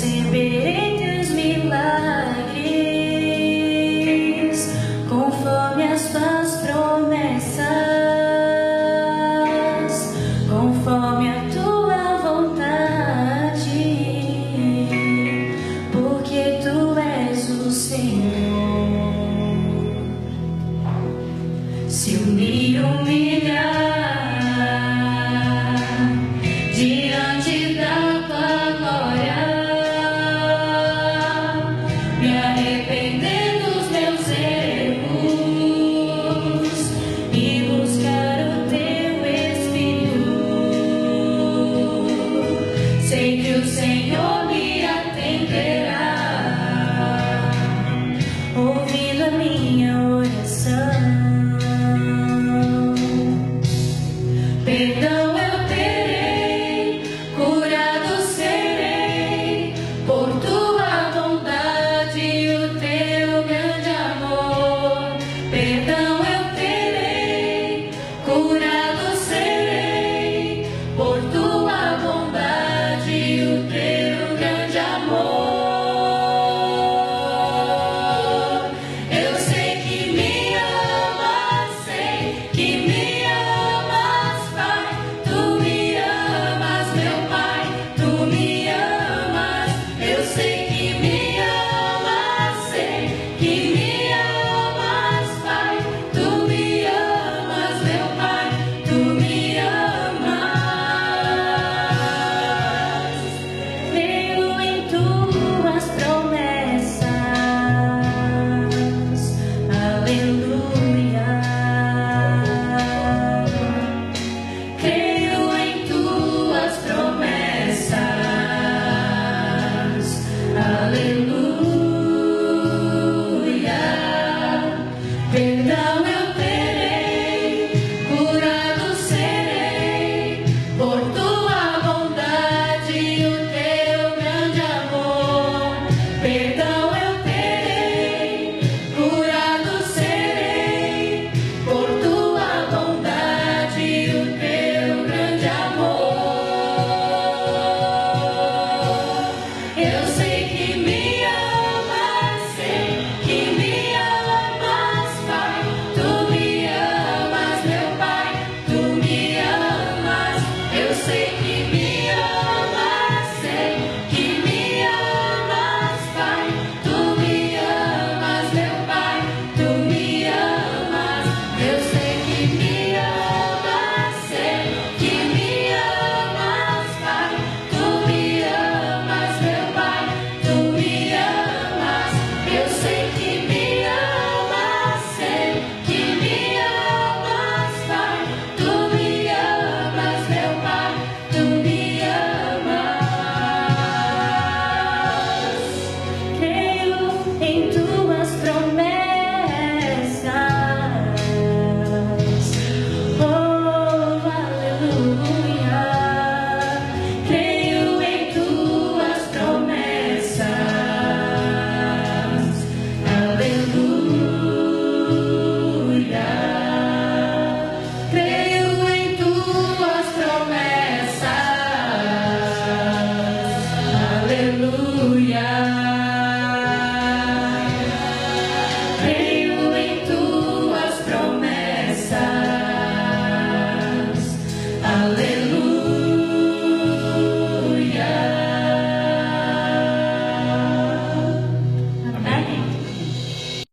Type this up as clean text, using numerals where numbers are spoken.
receberei teus milagres, conforme as tuas promessas, conforme a tua vontade, porque tu és o Senhor. Se eu me humilhar diante da tua glória, me arrepender dos meus erros e buscar o teu Espírito, sei que o Senhor me atenderá, ouvindo a minha oração. Perdão eu terei, curado serei, por tua bondade e o teu grande amor. Perdão eu terei, curado serei, por tua bondade e o teu grande amor. Eu sei que me amas, sei que me perdão eu terei, curado serei, por tua bondade e o teu grande amor. Perdão eu terei, curado serei, por tua bondade e o teu grande amor. Eu sei